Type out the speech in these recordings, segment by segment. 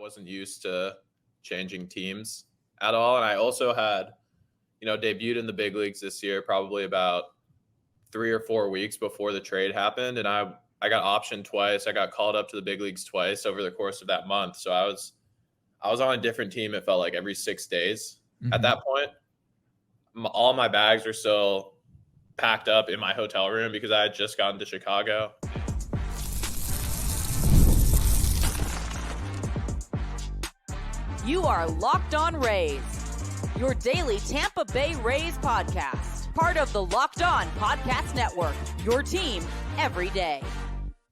wasn't used to changing teams at all. And I also had, debuted in the big leagues this year, probably about 3 or 4 weeks before the trade happened. And I got optioned twice. I got called up to the big leagues twice over the course of that month. So I was on a different team. It felt like every 6 days. At that point. All my bags were still packed up in my hotel room because I had just gotten to Chicago. You are Locked On Rays, your daily Tampa Bay Rays podcast. Part of the Locked On Podcast Network, your team every day.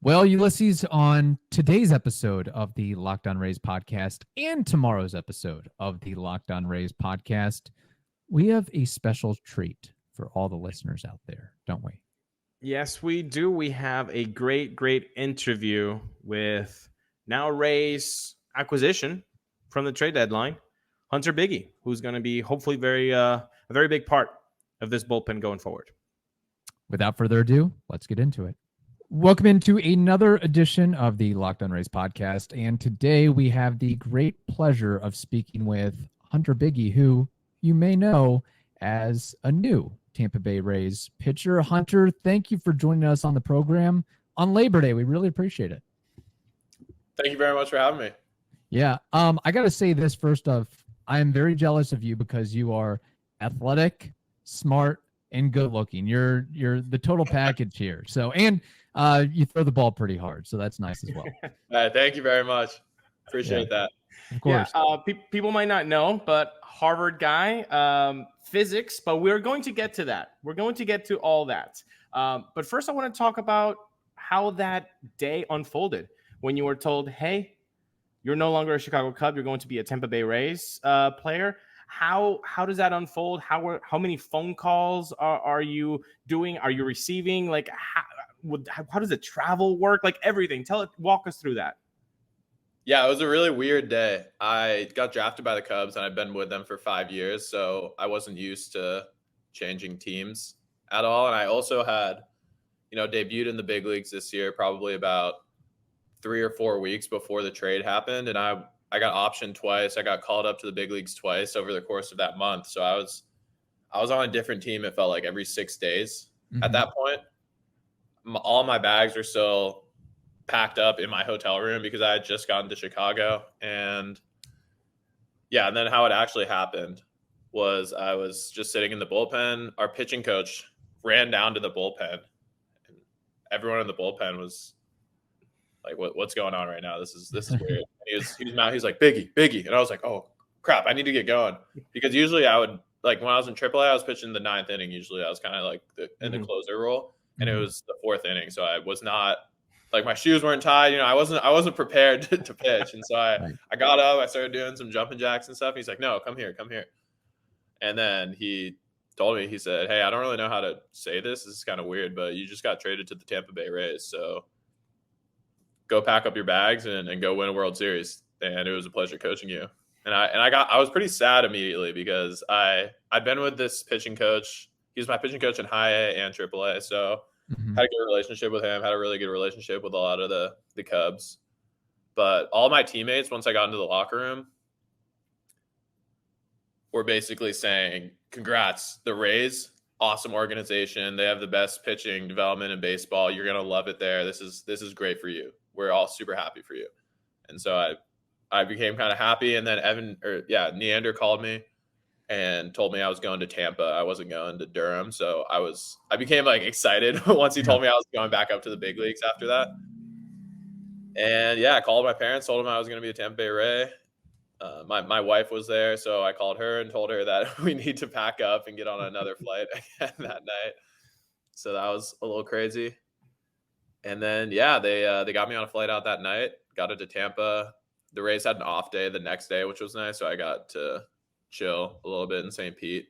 Well, Ulises, on today's episode of the Locked On Rays podcast and tomorrow's episode of the Locked On Rays podcast, we have a special treat for all the listeners out there, don't we? Yes, we do. We have a great interview with now Rays acquisition from the trade deadline, Hunter Bigge, who's going to be hopefully a very big part of this bullpen going forward. Without further ado, let's get into it. Welcome into another edition of the Locked On Rays podcast. And today we have the great pleasure of speaking with Hunter Bigge, who you may know as a new Tampa Bay Rays pitcher. Hunter, thank you for joining us on the program on Labor Day. We really appreciate it. Thank you very much for having me. Yeah. I got to say this first off, I am very jealous of you because you are athletic, smart, and good looking. You're the total package here. So, and you throw the ball pretty hard. So that's nice as well. Thank you very much. Appreciate that. Of course. Yeah, people might not know, but Harvard guy, physics, but we're going to get to that. We're going to get to all that. But first I want to talk about how that day unfolded when you were told, hey, you're no longer a Chicago Cub. You're going to be a Tampa Bay Rays player. How does that unfold? How many phone calls are you doing? Are you receiving? Like, how does the travel work? Like everything. Walk us through that. Yeah, it was a really weird day. I got drafted by the Cubs, and I've been with them for 5 years, so I wasn't used to changing teams at all. And I also had, debuted in the big leagues this year, probably about 3 or 4 weeks before the trade happened. And I got optioned twice. I got called up to the big leagues twice over the course of that month. So I was on a different team. It felt like every 6 days. At that point. All my bags were still packed up in my hotel room because I had just gotten to Chicago. And then how it actually happened was I was just sitting in the bullpen. Our pitching coach ran down to the bullpen, and everyone in the bullpen was like, what's going on right now? This is weird. He was like, Bigge. And I was like, oh crap, I need to get going. Because usually I would, like, when I was in AAA, I was pitching the 9th inning. Usually I was kind of like in the closer role, and it was the 4th inning. So I was not, like, my shoes weren't tied. I wasn't prepared to pitch. And so I got up, I started doing some jumping jacks and stuff. And he's like, no, come here. And then he told me, he said, hey, I don't really know how to say this. This is kind of weird, but you just got traded to the Tampa Bay Rays. So go pack up your bags and go win a World Series. And it was a pleasure coaching you. And I was pretty sad immediately because I'd been with this pitching coach. He was my pitching coach in high A and AAA. So had a good relationship with him, had a really good relationship with a lot of the Cubs. But all my teammates, once I got into the locker room, were basically saying, congrats, the Rays, awesome organization. They have the best pitching development in baseball. You're going to love it there. This is great for you. We're all super happy for you. And so I became kind of happy. And then Neander called me and told me I was going to Tampa. I wasn't going to Durham. So I became like excited once he told me I was going back up to the big leagues after that. And I called my parents, told them I was going to be a Tampa Bay Ray. My wife was there, so I called her and told her that we need to pack up and get on another flight again that night. So that was a little crazy. And then, they got me on a flight out that night, got into Tampa. The Rays had an off day the next day, which was nice. So I got to chill a little bit in St. Pete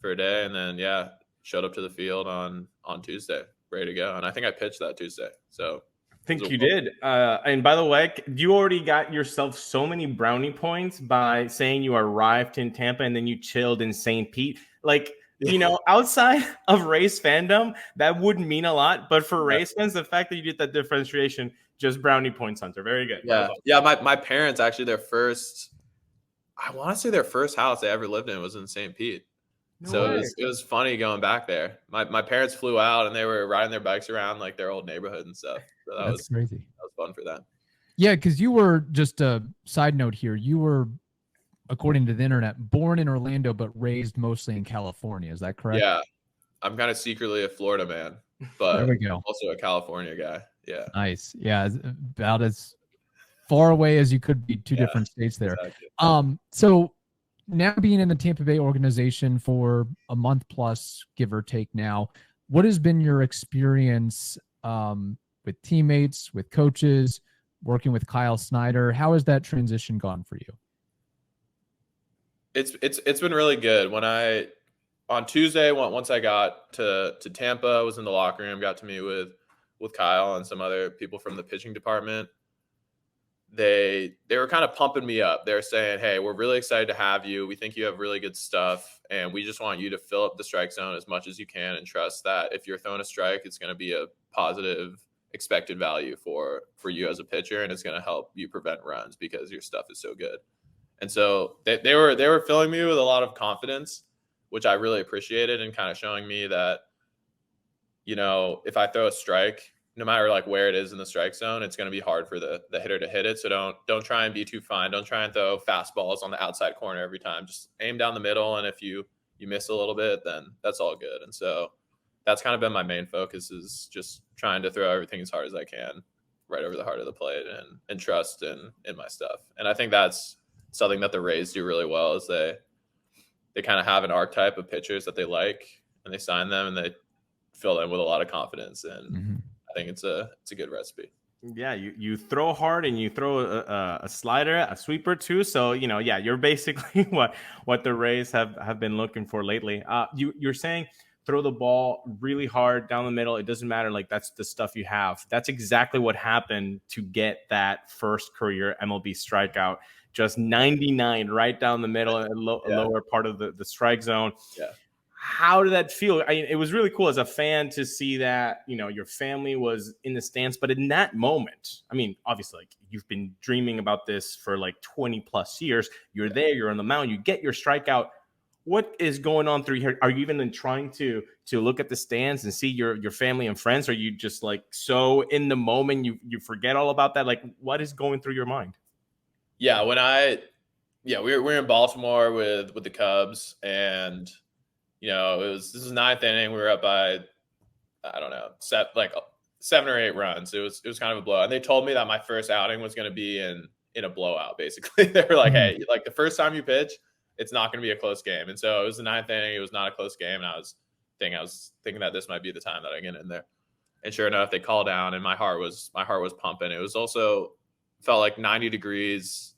for a day. And then, showed up to the field on Tuesday, ready to go. And I think I pitched that Tuesday. So I think you did. And by the way, you already got yourself so many brownie points by saying you arrived in Tampa and then you chilled in St. Pete. Like, outside of Rays fandom, that wouldn't mean a lot. But for Rays fans, the fact that you did that differentiation Just brownie points, Hunter. Very good. Yeah. Yeah. My parents actually, I want to say their first house they ever lived in was in St. Pete. No So way. it was funny going back there. My parents flew out and they were riding their bikes around like their old neighborhood and stuff. So That's crazy. That was fun for them. Yeah, because you were, just a side note here, you were, according to the internet, born in Orlando but raised mostly in California. Is that correct? Yeah. I'm kind of secretly a Florida man, but there we go. Also a California guy. Yeah. Nice. Yeah, about as far away as you could be, two different states there. Exactly. So now being in the Tampa Bay organization for a month plus, give or take now, what has been your experience with teammates, with coaches, working with Kyle Snyder? How has that transition gone for you? It's been really good. On Tuesday, once I got to Tampa, I was in the locker room, got to meet with Kyle and some other people from the pitching department. They were kind of pumping me up. They're saying, "Hey, we're really excited to have you. We think you have really good stuff, and we just want you to fill up the strike zone as much as you can and trust that if you're throwing a strike, it's going to be a positive expected value for you as a pitcher, and it's going to help you prevent runs because your stuff is so good." And so they were filling me with a lot of confidence, which I really appreciated, and kind of showing me that, if I throw a strike, no matter like where it is in the strike zone, it's going to be hard for the hitter to hit it. So don't try and be too fine. Don't try and throw fastballs on the outside corner every time. Just aim down the middle, and if you miss a little bit, then that's all good. And so that's kind of been my main focus, is just trying to throw everything as hard as I can right over the heart of the plate and trust in my stuff. And I think that's something that the Rays do really well, is they kind of have an archetype of pitchers that they like, and they sign them and they fill them with a lot of confidence. And I think it's a good recipe. Yeah, you throw hard and you throw a slider, a sweeper too. So, you're basically what the Rays have been looking for lately. You're saying throw the ball really hard down the middle. It doesn't matter. Like, that's the stuff you have. That's exactly what happened to get that first career MLB strikeout. Just 99 right down the middle and lower part of the strike zone. Yeah. How did that feel? I mean, it was really cool as a fan to see that, your family was in the stands. But in that moment, I mean, obviously, like, you've been dreaming about this for like 20 plus years. You're there, you're on the mound, you get your strikeout. What is going on through here? Are you even trying to look at the stands and see your family and friends? Or are you just like so in the moment you forget all about that? Like, what is going through your mind? Yeah, we're in Baltimore with the Cubs, and this is ninth inning. We were up by, I don't know, 7 or 8 runs. It was kind of a blowout. And they told me that my first outing was going to be in a blowout. Basically, they were like, "Hey, like the first time you pitch, it's not going to be a close game." And so it was the 9th inning. It was not a close game, and I was thinking that this might be the time that I get in there. And sure enough, they called down, and my heart was pumping. It was also felt like 90 degrees,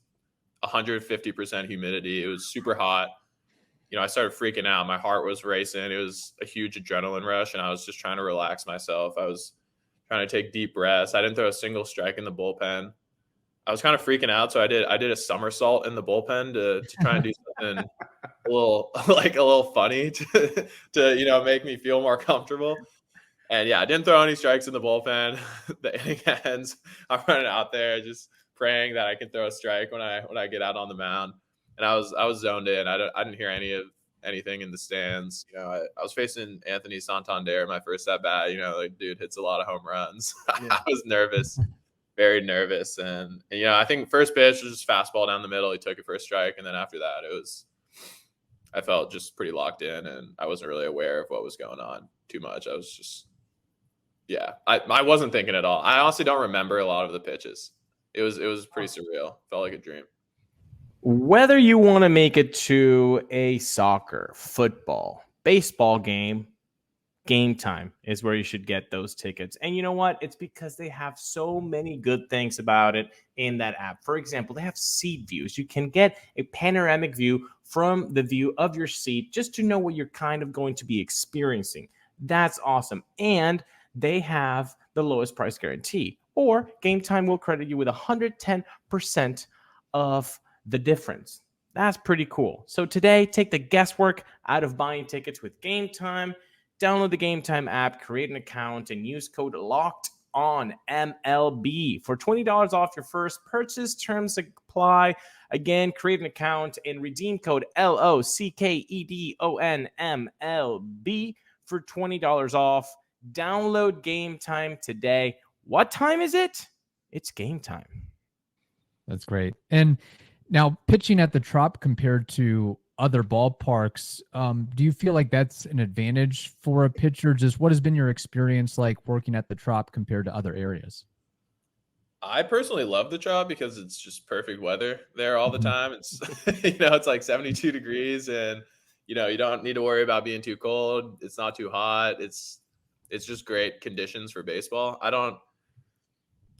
150% humidity. It was super hot. I started freaking out. My heart was racing. It was a huge adrenaline rush, and I was just trying to relax myself. I was trying to take deep breaths. I didn't throw a single strike in the bullpen. I was kind of freaking out, so I did a somersault in the bullpen to try and do something a little funny to make me feel more comfortable. And yeah, I didn't throw any strikes in the bullpen. The inning ends. I'm running out there just praying that I can throw a strike when I get out on the mound. And I was zoned in. I didn't hear anything in the stands. I was facing Anthony Santander my first at bat. The dude hits a lot of home runs. Yeah. I was nervous, very nervous. And I think first pitch was just fastball down the middle. He took it for a strike, and then after that, I felt just pretty locked in, and I wasn't really aware of what was going on too much. I was just, I wasn't thinking at all. I honestly don't remember a lot of the pitches. It was pretty surreal. Felt like a dream. Whether you want to make it to a soccer, football, baseball game time is where you should get those tickets. And you know what? It's because they have so many good things about it in that app. For example, they have seat views. You can get a panoramic view from the view of your seat just to know what you're kind of going to be experiencing. That's awesome. And they have the lowest price guarantee, or Game Time will credit you with 110% of the difference. That's pretty cool. So today, take the guesswork out of buying tickets with Game Time. Download the Game Time app, create an account, and use code LOCKED On MLB. For $20 off your first purchase, terms apply. Again, create an account and redeem code LOCKEDONMLB for $20 off. Download Game Time today. What time is it? It's game time. That's great. And now pitching at the Trop compared to other ballparks, do you feel like that's an advantage for a pitcher? Just what has been your experience like working at the Trop compared to other areas? I personally love the job because it's just perfect weather there all the time. It's it's like 72 degrees, and you don't need to worry about being too cold. It's not too hot. It's just great conditions for baseball. I don't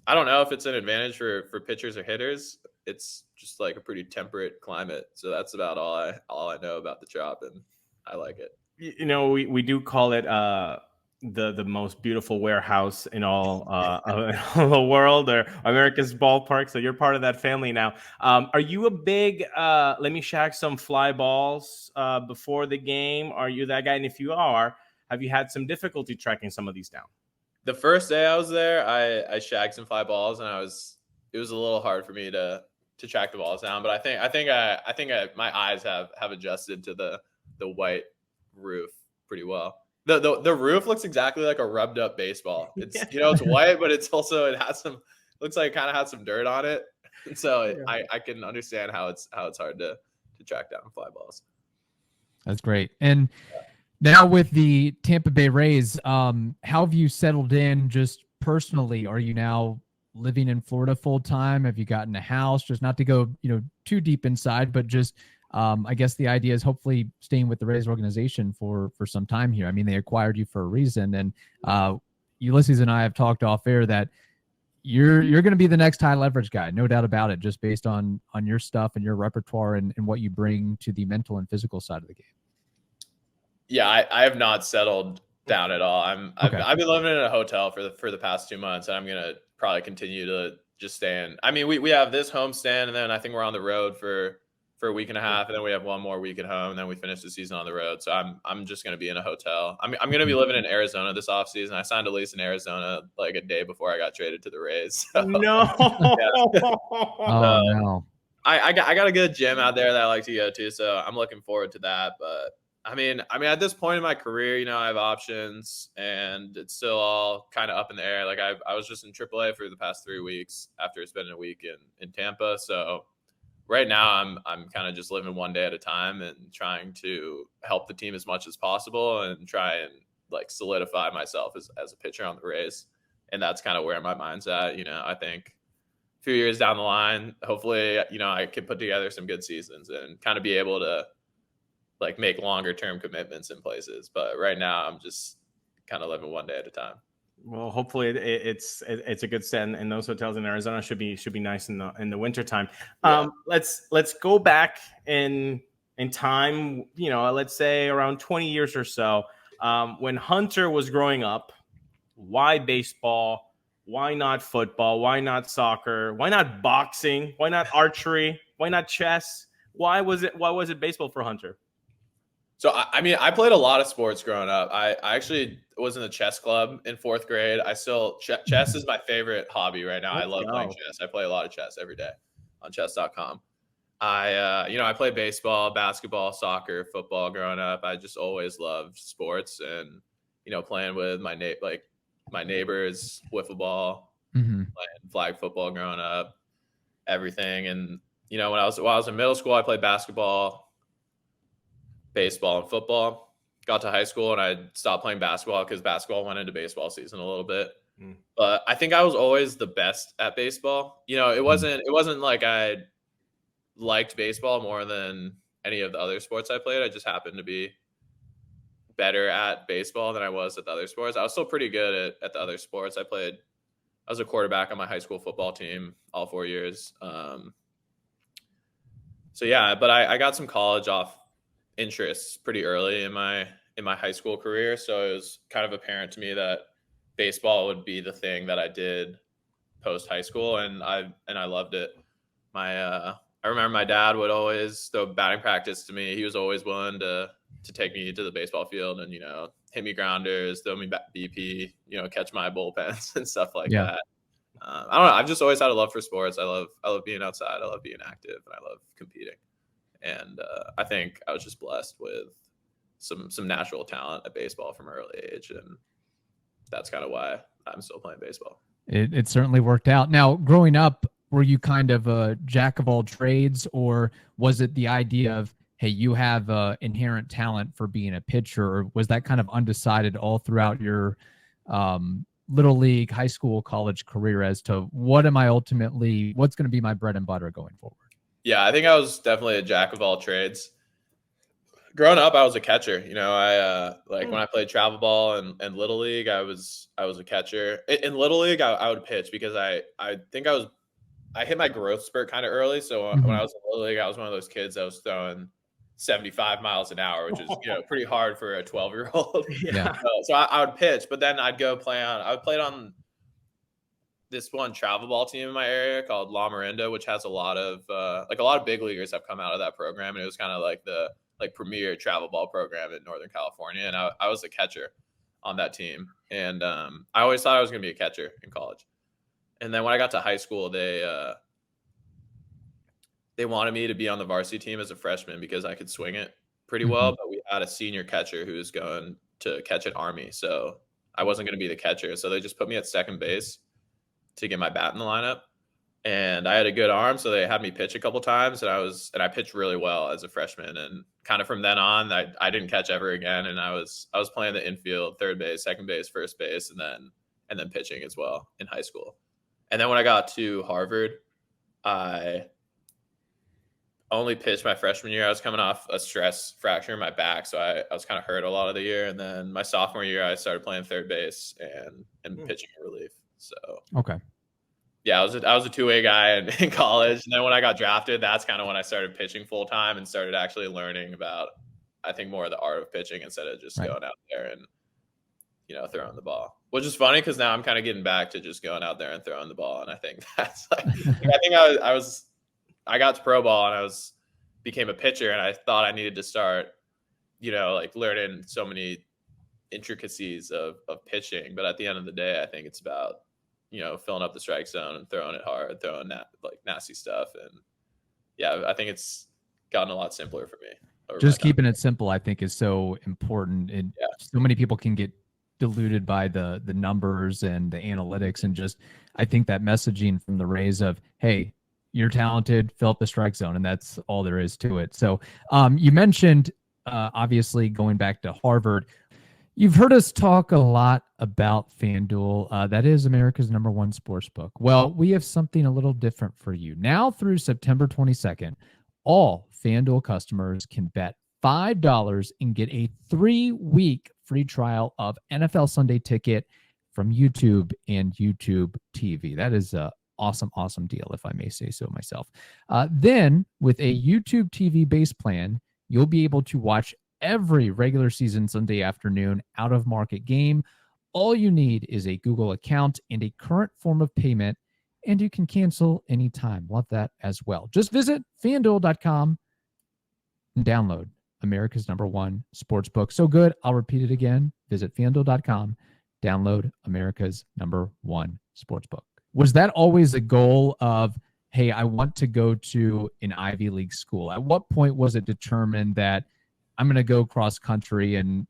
know if it's an advantage for pitchers or hitters. It's just like a pretty temperate climate. So that's about all I know about the job, and I like it. We do call it the most beautiful warehouse in all the world, or America's ballpark. So you're part of that family now. Are you a big let me shag some fly balls before the game? Are you that guy? And if you are, have you had some difficulty tracking some of these down? The first day I was there, I shagged some fly balls, and it was a little hard for me to track the balls down. But I think my eyes have adjusted to the white roof pretty well. The roof looks exactly like a rubbed up baseball. It's it's white, but it looks like it kind of has some dirt on it. And so I can understand how it's hard to track down fly balls. That's great. And now with the Tampa Bay Rays, how have you settled in just personally? Are you now living in Florida full time? Have you gotten a house? Just not to go, too deep inside, but just I guess the idea is hopefully staying with the Rays organization for some time here. I mean, they acquired you for a reason, and Ulises and I have talked off air that you're going to be the next high leverage guy, no doubt about it, just based on your stuff and your repertoire and what you bring to the mental and physical side of the game. Yeah, I have not settled down at all. I've been living in a hotel for the past 2 months, and I'm gonna probably continue to just stay in. I mean, we have this homestand, and then I think we're on the road for a week and a half, and then we have one more week at home, and then we finish the season on the road. So I'm just gonna be in a hotel. I'm gonna be living in Arizona this offseason. I signed a lease in Arizona like a day before I got traded to the Rays. So, no. No. I got a good gym out there that I like to go to, so I'm looking forward to that. But I mean, at this point in my career, I have options, and it's still all kind of up in the air. Like I was just in AAA for the past 3 weeks after spending a week in Tampa. So right now I'm kind of just living one day at a time and trying to help the team as much as possible and try and like solidify myself as a pitcher on the Rays. And that's kind of where my mind's at. I think a few years down the line, hopefully, I can put together some good seasons and kind of be able to like make longer term commitments in places. But right now I'm just kind of living one day at a time. Well, hopefully it's a good set, and those hotels in Arizona should be nice in the winter time. Yeah. Let's go back in time, let's say around 20 years or so, when Hunter was growing up. Why baseball? Why not football? Why not soccer? Why not boxing? Why not archery? Why not chess? Why was it baseball for Hunter? So, I played a lot of sports growing up. I actually was in the chess club in 4th grade. Chess is my favorite hobby right now. I love playing chess. I play a lot of chess every day on chess.com. I played baseball, basketball, soccer, football growing up. I just always loved sports and, playing with my neighbors, wiffle ball, playing flag football growing up, everything. And, when I was in middle school, I played basketball, baseball, and football. Got to high school and I stopped playing basketball because basketball went into baseball season a little bit. But I think I was always the best at baseball. It wasn't like I liked baseball more than any of the other sports I played. I just happened to be better at baseball than I was at the other sports. I was still pretty good at the other sports. I was a quarterback on my high school football team all 4 years. So yeah, but I got some college off interests pretty early in my high school career. So it was kind of apparent to me that baseball would be the thing that I did post high school. And I loved it. I remember my dad would always throw batting practice to me. He was always willing to to take me to the baseball field and, hit me grounders, throw me back BP, catch my bullpens and stuff like that. I don't know. I've just always had a love for sports. I love being outside. I love being active, and I love competing. And I think I was just blessed with some natural talent at baseball from an early age, and that's kind of why I'm still playing baseball. It certainly worked out. Now, growing up, were you kind of a jack of all trades, or was it the idea of, hey, you have inherent talent for being a pitcher, or was that kind of undecided all throughout your little league, high school, college career as to what's going to be my bread and butter going forward? Yeah, I think I was definitely a jack of all trades. Growing up, I was a catcher. I when I played travel ball and little league, I was a catcher. In little league, I would pitch because I think I hit my growth spurt kind of early. So when I was in little league, I was one of those kids that was throwing 75 miles an hour, which is pretty hard for a 12-year-old. Yeah. So I would pitch, but then I'd go I would play on this one travel ball team in my area called La Miranda, which has a lot of big leaguers have come out of that program, and it was kind of like the premier travel ball program in Northern California, and I was a catcher on that team, and I always thought I was going to be a catcher in college. And then when I got to high school, they wanted me to be on the varsity team as a freshman because I could swing it pretty well, but we had a senior catcher who was going to catch at Army, so I wasn't going to be the catcher, so they just put me at second base to get my bat in the lineup. And I had a good arm, so they had me pitch a couple times, and I pitched really well as a freshman. And kind of from then on, I didn't catch ever again, and I was playing the infield, third base, second base, first base, and then pitching as well in high school. And then when I got to Harvard, I only pitched my freshman year. I was coming off a stress fracture in my back, so I was kind of hurt a lot of the year. And then my sophomore year, I started playing third base and pitching in relief. So okay. Yeah, I was a two-way guy in college. And then when I got drafted, that's kind of when I started pitching full time and started actually learning about, I think, more of the art of pitching instead of just going out there and, throwing the ball. Which is funny because now I'm kind of getting back to just going out there and throwing the ball. And I think that's I got to pro ball and became a pitcher, and I thought I needed to start, learning so many intricacies of pitching. But at the end of the day, I think it's about, filling up the strike zone and throwing it hard, throwing nasty stuff. And yeah, I think it's gotten a lot simpler for me. Just keeping it simple, I think, is so important. And so many people can get diluted by the numbers and the analytics. And just, I think that messaging from the Rays of, hey, you're talented, fill up the strike zone. And that's all there is to it. So you mentioned, obviously, going back to Harvard. You've heard us talk a lot about FanDuel. That is America's #1 sports book. Well, we have something a little different for you. Now through September 22nd, all FanDuel customers can bet $5 and get a 3-week free trial of NFL Sunday Ticket from YouTube and YouTube TV. That is a awesome deal, if I may say so myself. Then with a YouTube TV base plan, you'll be able to watch every regular season Sunday afternoon out of market game. All you need is a Google account and a current form of payment, and you can cancel anytime. Love that as well. Just visit FanDuel.com and download America's #1 sportsbook. So good, I'll repeat it again. Visit FanDuel.com, download America's #1 sportsbook. Was that always a goal of, hey, I want to go to an Ivy League school? At what point was it determined that I'm going to go cross country and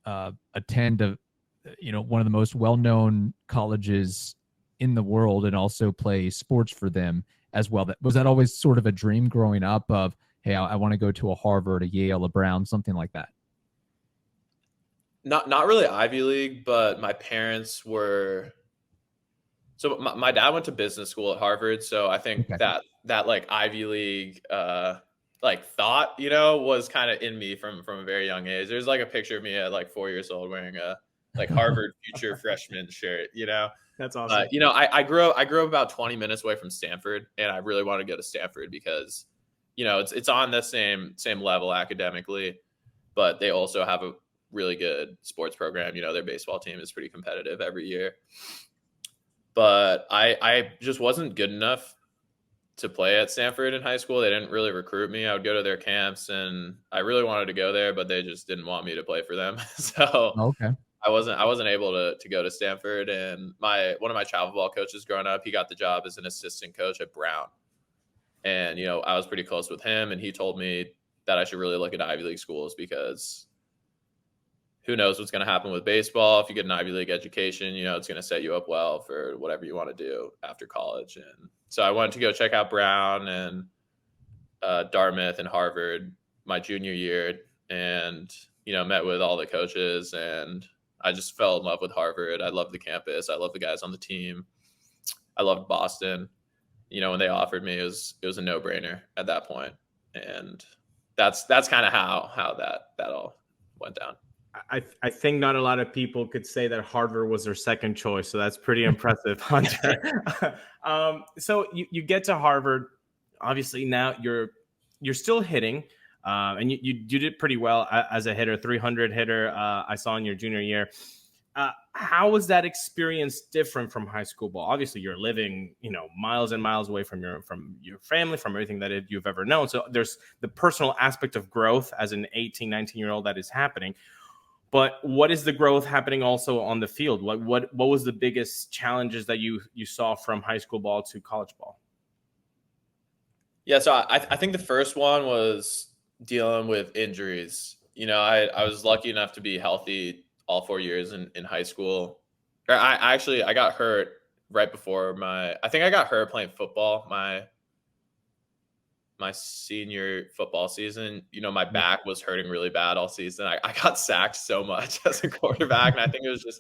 attend one of the most well-known colleges in the world and also play sports for them as well? Was that always sort of a dream growing up of, hey, I want to go to a Harvard, a Yale, a Brown, something like that? Not really Ivy League, but my parents were. So my dad went to business school at Harvard, so I think that Ivy League thought, was kind of in me from a very young age. There's a picture of me at 4 years old wearing a Harvard future freshman shirt, That's awesome. I grew up about 20 minutes away from Stanford, and I really want to go to Stanford because, it's on the same level academically, but they also have a really good sports program. Their baseball team is pretty competitive every year. But I just wasn't good enough to play at Stanford in high school. They didn't really recruit me. I would go to their camps, and I really wanted to go there, but they just didn't want me to play for them. So Okay. I wasn't able to go to Stanford. And one of my travel ball coaches growing up, he got the job as an assistant coach at Brown. And, I was pretty close with him, and he told me that I should really look at Ivy League schools because who knows what's going to happen with baseball. If you get an Ivy League education, it's going to set you up well for whatever you want to do after college. And so I wanted to go check out Brown and Dartmouth and Harvard my junior year, and, met with all the coaches, and I just fell in love with Harvard. I loved the campus. I loved the guys on the team. I loved Boston. When they offered me, it was a no-brainer at that point. And that's kind of how that all went down. I think not a lot of people could say that Harvard was their second choice. So that's pretty impressive, Hunter. So you get to Harvard. Obviously now you're still hitting, and you did pretty well as a hitter, 300 hitter. I saw in your junior year. How was that experience different from high school ball? Obviously, you're living, miles and miles away from your family, from everything that you've ever known. So there's the personal aspect of growth as an 18, 19-year-old that is happening. But what is the growth happening also on the field? What was the biggest challenges that you saw from high school ball to college ball? Yeah, so I think the first one was dealing with injuries. I was lucky enough to be healthy all 4 years in high school. I got hurt right before I got hurt playing football my senior football season. My back was hurting really bad all season. I got sacked so much as a quarterback, and I think it was just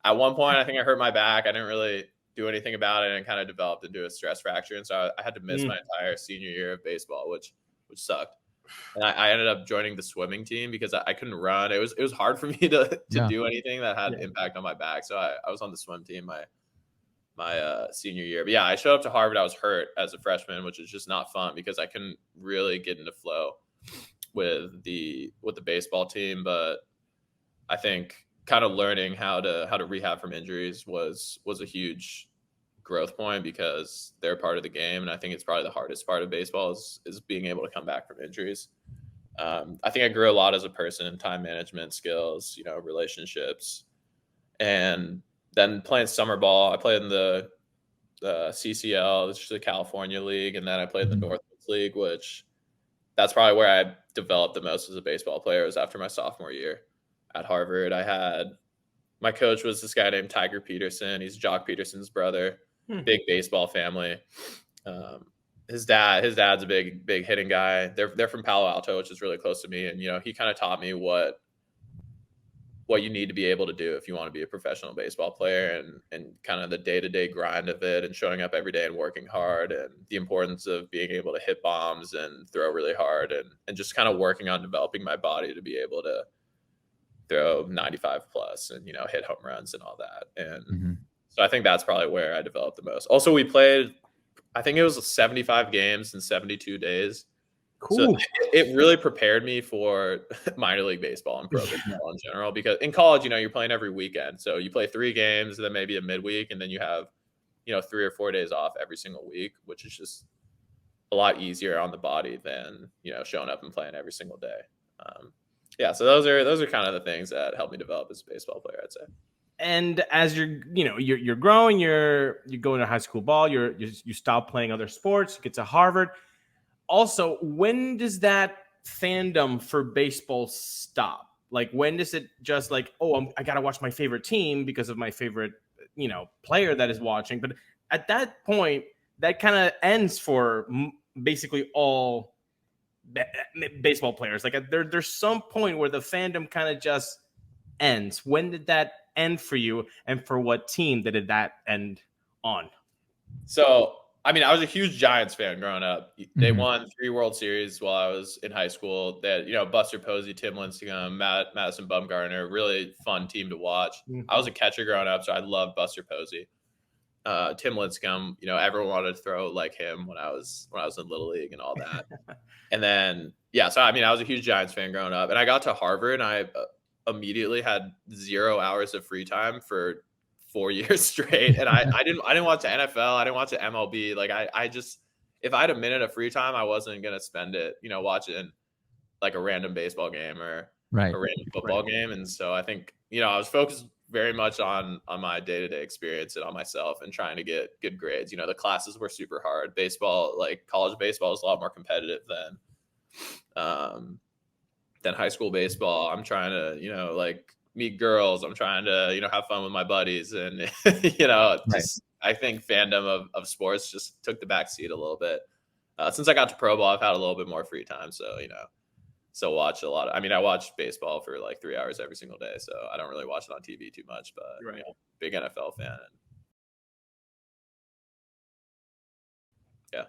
at one point I think I hurt my back. I didn't really do anything about it, and kind of developed into a stress fracture, and so I had to miss my entire senior year of baseball, which sucked. And I ended up joining the swimming team because I couldn't run. It was hard for me to do anything that had impact on my back. So I was on the swim team my senior year. But yeah, I showed up to Harvard. I was hurt as a freshman, which is just not fun because I couldn't really get into flow with the baseball team. But I think kind of learning how to rehab from injuries was a huge growth point because they're part of the game, and I think it's probably the hardest part of baseball is being able to come back from injuries. I think I grew a lot as a person, time management skills, relationships, and then playing summer ball. I played in the CCL, which is the California League, and then I played in the Northwoods League, which that's probably where I developed the most as a baseball player. Was after my sophomore year at Harvard. My coach was this guy named Tiger Peterson. He's Jock Peterson's brother. Big baseball family. His dad's a big hitting guy. They're from Palo Alto, which is really close to me. And he kind of taught me what you need to be able to do if you want to be a professional baseball player, and kind of the day-to-day grind of it, and showing up every day and working hard, and the importance of being able to hit bombs and throw really hard, and just kind of working on developing my body to be able to throw 95 plus and hit home runs and all that. And so I think that's probably where I developed the most. Also, we played, I think it was 75 games in 72 days. Cool. So it really prepared me for minor league baseball and pro baseball in general, because in college, you're playing every weekend. So you play 3 games, then maybe a midweek, and then you have, 3 or 4 days off every single week, which is just a lot easier on the body than, showing up and playing every single day. So those are kind of the things that helped me develop as a baseball player, I'd say. And as you're growing, you go into high school ball, you stop playing other sports, you get to Harvard. Also, when does that fandom for baseball stop? Like, when does it just like, I got to watch my favorite team because of my favorite, player that is watching? But at that point, that kind of ends for basically all baseball players. Like, there's some point where the fandom kind of just ends. When did that end for you, and for what team did that end on? So, I mean, I was a huge Giants fan growing up. They won 3 World Series while I was in high school. That Buster Posey, Tim Lincecum, Madison Bumgarner, really fun team to watch. I was a catcher growing up, so I loved Buster Posey. Tim Lincecum, everyone wanted to throw like him when I was in Little League and all that. And then so I mean, I was a huge Giants fan growing up, and I got to Harvard, and I immediately had 0 hours of free time for 4 years straight. And I didn't watch the NFL. I didn't watch the MLB. Like I just, if I had a minute of free time, I wasn't going to spend it, watching like a random baseball game or Right. a random football game. And so I think, I was focused very much on my day-to-day experience and on myself and trying to get good grades. The classes were super hard. Baseball, like college baseball, is a lot more competitive than high school baseball. I'm trying to, like meet girls. I'm trying to, have fun with my buddies. And, just, I think fandom of sports just took the back seat a little bit. Since I got to pro ball, I've had a little bit more free time. So, so watch a lot of, I watch baseball for like 3 hours every single day. So I don't really watch it on TV too much, but big NFL fan. Yeah.